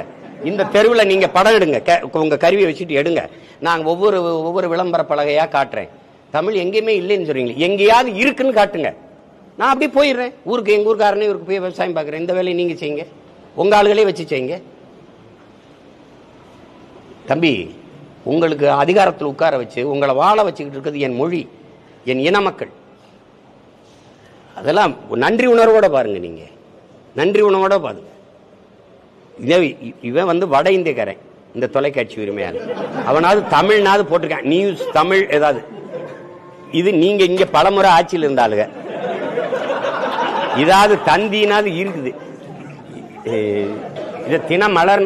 இந்த தெருவில் நீங்க படம் எடுங்க, உங்க கருவியை வச்சுட்டு எடுங்க. நாங்க ஒவ்வொரு விளம்பர பலகையா காட்டுறேன். தமிழ் எங்கேயுமே இல்லைன்னு சொல்றீங்க, எங்கேயாவது இருக்குன்னு காட்டுங்க. நான் அப்படி போயிடுறேன் ஊருக்கு, எங்கள் ஊருக்காரனே ஊருக்கு போய் விவசாயம் பார்க்குறேன். இந்த வேலையை நீங்கள் செய்யுங்க, உங்கள் ஆளுகளே வச்சு செய்யுங்க. தம்பி, உங்களுக்கு அதிகாரத்தில் உட்கார வச்சு உங்களை வாழ வச்சுக்கிட்டு இருக்கிறது என் மொழி, என் இன மக்கள். அதெல்லாம் நன்றி உணர்வோட பாருங்க, நீங்க நன்றி உணர்வோட பாருங்க. இவன் வந்து வட இந்தியக்காரன், இந்த தொலைக்காட்சி உரிமையாளர். அவனாவது தமிழ்னாவது போட்டிருக்கான், நியூஸ் தமிழ் ஏதாவது. இது நீங்க இங்க பலமுறை ஆட்சியில் இருந்தாளுங்க, இதாவது தந்தினாவது இருக்குது. இது தினமலர்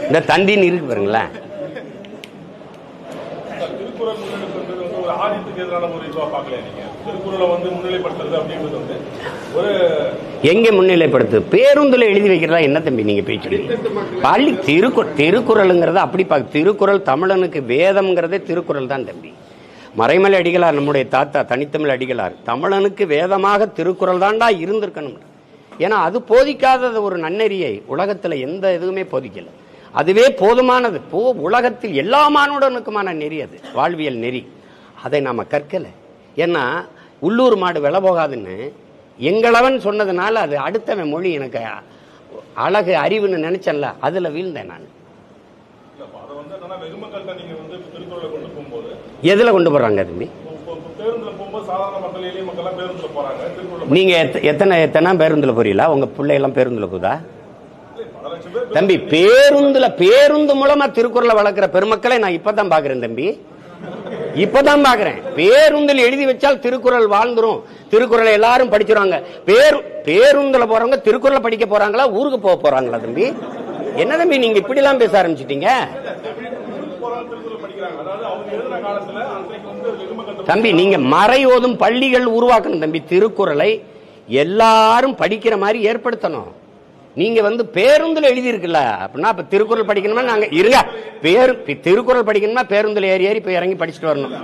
இந்த தந்தின்னு இருக்கு பாருங்களேன். எங்க முன்னிலைப்படுத்து? பேருந்துல எழுதி வைக்கிறதா என்ன தம்பி நீங்க பேசுறீங்க? பள்ளி திருக்குறளுங்கிறத அப்படி திருக்குறள் தமிழனுக்கு வேதம்ங்கிறதே திருக்குறள் தான் தம்பி. மறைமலை அடிகளார், நம்முடைய தாத்தா தனித்தமிழ் அடிகளார், தமிழனுக்கு வேதமாக திருக்குறள் தான்டா இருந்திருக்கணும். ஏன்னா அது போதிக்காத ஒரு நன்னெறியை உலகத்துல எந்த இதுவுமே போதிக்கல. அதுவே போதுமானது. உலகத்தில் எல்லா மானுடனுக்குமான நெறி அது, வாழ்வியல் நெறி. அதை நாம கற்கல. ஏன்னா உள்ளூர் மாடு விலை போகாதுன்னு எங்களவன் சொன்னதுனால அது அடுத்தவன் மொழி எனக்கு அழகு அறிவுன்னு நினைச்சல, அதுல வீழ்ந்தேன் நான். எதுல கொண்டு போறாங்க தம்பி? நீங்க எத்தனை பேருந்துல போறீங்களா? உங்க பிள்ளையெல்லாம் பேருந்துல போதா தம்பி? பேருந்து மூலமா திருக்குறளை வளர்க்கிற பெருமக்களை நான் இப்பதான் பாக்குறேன் தம்பி, இப்பதான் பாக்குறேன். பேருந்தில் எழுதி வச்சால் திருக்குறள் வாழ்ந்துரும், திருக்குறளை எல்லாரும் படிச்சிருவாங்க. பேருந்துல போறவங்க திருக்குறளை படிக்க போறாங்களா, ஊருக்கு போக போறாங்களா தம்பி? என்ன தம்பி நீங்க இப்படி எல்லாம் பேச ஆரம்பிச்சிட்டீங்க தம்பி? நீங்க மறை ஓதும் பள்ளிகள் உருவாக்கணும் தம்பி. திருக்குறளை எல்லாரும் படிக்கிற மாதிரி ஏற்படுத்தணும். நீங்க வந்து பேருந்துல எழுதி இருக்குல்ல அப்படின்னா, இப்ப திருக்குறள் படிக்கணுமா? நாங்க இருங்க, திருக்குறள் படிக்கணுமா பேருந்துல ஏறி ஏறி போய் இறங்கி படிச்சுட்டு வரணும்.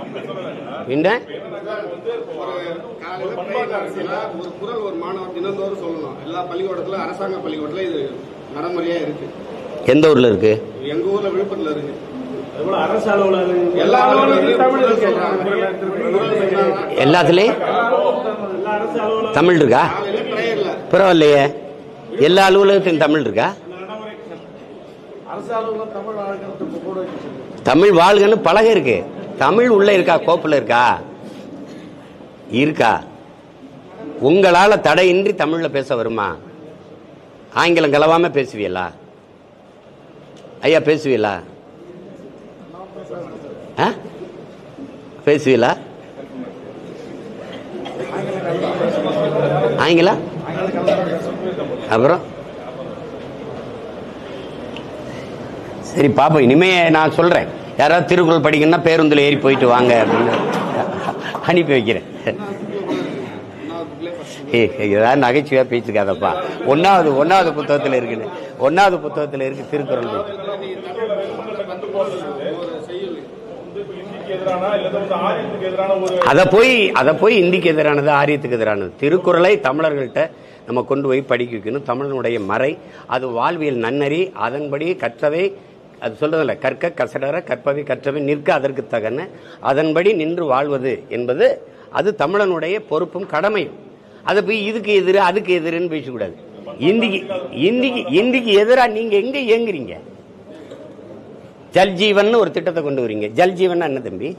ஒரு குறள் ஒரு மாணவர் தினந்தோறும் சொல்லணும். எல்லா பள்ளிக்கூடத்துல, அரசாங்க பள்ளிக்கூடத்துல இது நடைமுறையா இருக்கு. எந்த ஊர்ல இருக்கு? எங்க ஊர்ல விழுப்புரத்துல இருக்கு. எல்லாத்துலயும் தமிழ் இருக்கா? பரவாயில்லையே, எல்லா அலுவலகத்திலும் தமிழ் இருக்கா? தமிழ் வாழ்கன்னு பலகை இருக்கு. தமிழ் உள்ள இருக்கா? கோப்புல இருக்கா? இருக்கா? உங்களால தடையின்றி தமிழ்ல பேச வருமா? ஆங்கிலம் கலவாம பேசுவீங்களா ஐயா? பேசுவீங்களா? பேசுவீங்களா ஆங்கிலம்? அப்புறம் சரி பாப்போம். இனிமே நான் சொல்றேன், யாராவது திருக்குறள் படிக்கணும்னா பேருந்துல ஏறி போயிட்டு வாங்க அப்படின்னு அனுப்பி வைக்கிறேன். ஏதாவது நகைச்சுவையா பேசிக்காதப்பா. ஒன்னாவது புத்தகத்துல இருக்குன்னு, ஒன்னாவது புத்தகத்துல இருக்கு திருக்குறள். அத போய் இந்திக்கு எதிரானது, ஆரியத்துக்கு எதிரானது. திருக்குறளை தமிழர்கள்ட்ட நம்ம கொண்டு போய் படிக்க வைக்கணும். தமிழனுடைய மறை, அது வாழ்வியல் நன்னறி. அதன்படி கற்றவை, அது சொல்றதில்ல, கற்க கசடர கற்பவை கற்றவை நிற்க அதற்கு தகன, அதன்படி நின்று வாழ்வது என்பது அது தமிழனுடைய பொறுப்பும் கடமையும். அதை போய் இதுக்கு எதிர அதுக்கு எதிர்ன்னு பேசக்கூடாது. இந்திக்கு எதிராக நீங்க எங்க இயங்குறீங்க? ஜல்ஜீவன் ஒரு திட்டத்தை கொண்டு வரீங்க. ஜல்ஜீவன் என்ன தம்பி?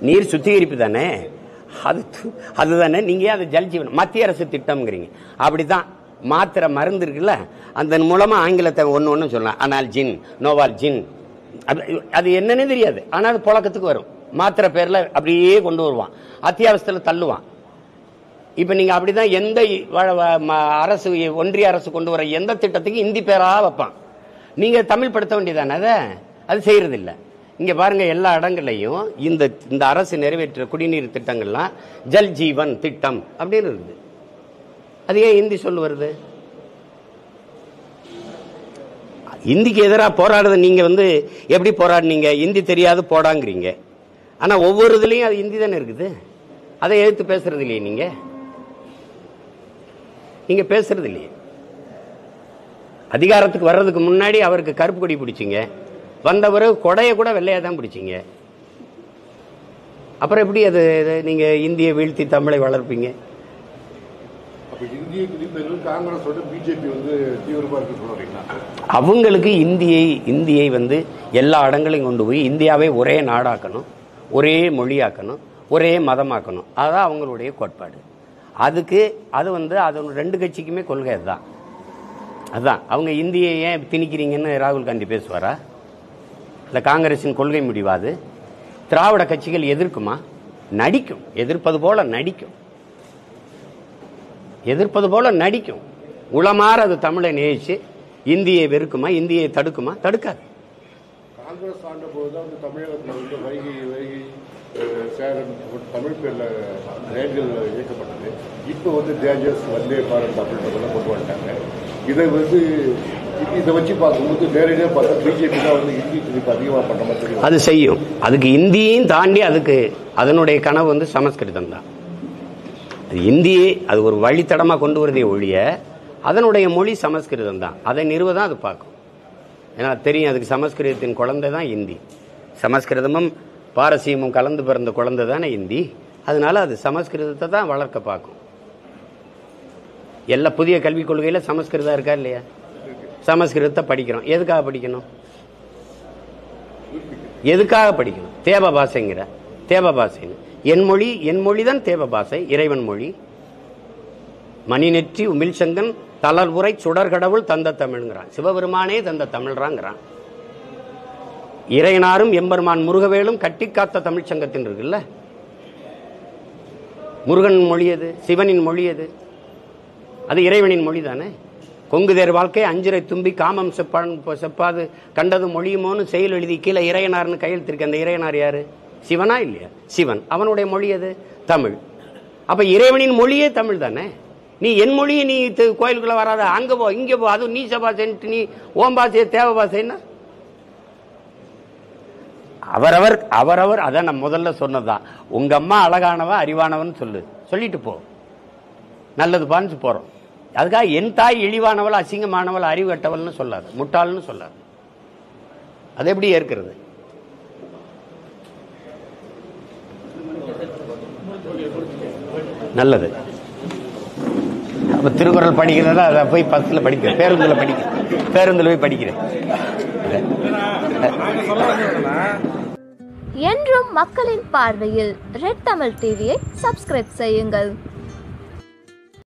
நீர் சுத்திகரிப்பு தானே, அதுதானே. நீங்க அது ஜல்ஜீவன் மத்திய அரசு திட்டம்ங்கிறீங்க. அப்படிதான் மாத்திரை மருந்து இருக்குல்ல, அந்த மூலமா ஆங்கிலத்தை ஒன்னு சொல்லலாம். ஆனால் ஜின், நோவால் ஜின், அது என்னன்னே தெரியாது. ஆனால் அது புழக்கத்துக்கு வரும். மாத்திரை பேர்ல அப்படியே கொண்டு வருவான், அத்தியாவசியத்துல தள்ளுவான். இப்ப நீங்க அப்படிதான் எந்த அரசு, ஒன்றிய அரசு கொண்டு வர எந்த திட்டத்துக்கு இந்தி பேரா வைப்பான். நீங்க தமிழ் படுத்த வேண்டியதானே, அது செய்யறது இல்லை. இங்க பாருங்க, எல்லா இடங்கள்லையும் இந்த அரசு நிறைவேற்ற குடிநீர் திட்டங்கள்லாம் ஜல் ஜீவன் திட்டம் அப்படின்னு இருக்குது. அது ஏன் இந்தி சொல்லு வருது? இந்திக்கு எதிராக போராடுறது நீங்க எப்படி போராடுனீங்க? இந்தி தெரியாது போடாங்கிறீங்க. ஆனா ஒவ்வொரு இதுலயும் அது இந்தி தானே இருக்குது. அதை எதிர்த்து பேசுறது இல்லையே நீங்க பேசுறது இல்லையே. அதிகாரத்துக்கு வர்றதுக்கு முன்னாடி அவருக்கு கருப்பு கொடி பிடிச்சிங்க, வந்த பிறகு கொடையை கூட வெள்ளையாக தான் பிடிச்சிங்க. அப்புறம் எப்படி அது நீங்கள் இந்தியை வீழ்த்தி தமிழை வளர்ப்பீங்க? அவங்களுக்கு இந்தியை எல்லா இடங்களையும் கொண்டு போய் இந்தியாவை ஒரே நாடாக்கணும், ஒரே மொழியாக்கணும், ஒரே மதமாக்கணும். அதுதான் அவங்களுடைய கோட்பாடு. அதுக்கு அது அது 2 கட்சிக்குமே கொள்கை அதுதான். அதுதான் அவங்க இந்தியை ஏன் திணிக்கிறீங்கன்னு ராகுல் காந்தி பேசுவாரா? இல்லை காங்கிரஸின் கொள்கை முடிவாது? திராவிட கட்சிகள் எதிர்க்குமா? நடிக்கும், எதிர்ப்பது போல நடிக்கும், எதிர்ப்பது போல நடிக்கும். உளமாற அது தமிழை நேசிச்சு இந்தியை வெறுக்குமா? இந்தியை தடுக்குமா? தடுக்காது. காங்கிரஸ் ஆண்ட போதுதான் தமிழகத்தில் வைகை சேரன் தமிழ் பேர்ல ரயில்கள் இயக்கப்பட்டது. இப்போ தேஜஸ் வந்தே பாரத் அப்படின்றதெல்லாம் கொண்டு வந்துட்டாங்க. இதை வச்சு பார்க்கும்போது நேரடியாக பார்த்தா பிஜேபி தான் இந்தி திணிப்பு அதிகமாக பண்ண மாதிரி அது செய்யும். அதுக்கு இந்தியையும் தாண்டி அதுக்கு அதனுடைய கனவு சமஸ்கிருதம் தான். இந்தியை அது ஒரு வழித்தடமாக கொண்டு வரதே ஒழிய அதனுடைய மொழி சமஸ்கிருதம் தான். அதை நிறுவதான் அது பார்க்கும். ஏன்னா தெரியும், அதுக்கு சமஸ்கிருதத்தின் குழந்தை தான் இந்தி. சமஸ்கிருதமும் பாரசீகமும் கலந்து பிறந்த குழந்தை தானே இந்தி. அதனால அது சமஸ்கிருதத்தை தான் வளர்க்க பார்க்கும். எல்லா புதிய கல்விக் கொள்கையில் சமஸ்கிருதம் இருக்கா இல்லையா? சமஸ்கிருதத்தை படிக்கிறோம். எதுக்காக படிக்கணும்? எதுக்காக படிக்கணும்? தேவ பாஷைங்கிற தேவ பாஷைன்னு என் மொழி தான் தேவ பாஷை, இறைவன் மொழி. மணி நெற்றி உமிழ் சங்கன் தளர்வுரை சுடர் கடவுள் தந்த தமிழ்ங்கிறான். சிவபெருமானே தந்த தமிழ்றாங்கிறான். இறையனாரும் எம்பெருமான் முருகவேலும் கட்டி காத்த தமிழ் சங்கத்தின் இருக்குல்ல. முருகன் மொழி எது? சிவனின் மொழி எது? அது இறைவனின் மொழி தானே. கொங்குதேர் வாழ்க்கை அஞ்சிரை தும்பி காமம் செப்பாது கண்டது மொழியுமோன்னு செயல் எழுதி கீழே இறையனார்னு கையெழுத்திருக்க. அந்த இறையனார் யாரு? சிவனா இல்லையா? சிவன். அவனுடைய மொழி எது? தமிழ். அப்ப இறைவனின் மொழியே தமிழ் தானே. நீ என் மொழியை நீ கோயிலுக்குள்ள வராத, அங்க போ இங்க போ, அது நீ சபாசைன்ட்டு நீ ஓம் பாசையை தேவ பாசைன்னா அவரவர் அதான் நான் முதல்ல சொன்னதுதான். உங்க அம்மா அழகானவ அறிவானவன் சொல்லிட்டு போ, நல்லது பான்னு போறோம். அதுக்காக என் தாய் இழிவானவள் அசிங்கமானவள் அறிவு கட்டவள்னு சொல்லாது, முட்டாள்னு சொல்லாது. அது எப்படி ஏற்கிறது? நல்லது. அப்ப திருக்குறள் படிக்கிறதா அதை போய் பஸ்ல படிக்கிறேன், பேருந்துல போய் படிக்கிறேன். என்றும் மக்களின் பார்வையில் ரெட் தமிழ் டிவியை சப்ஸ்கிரைப் செய்யுங்கள்.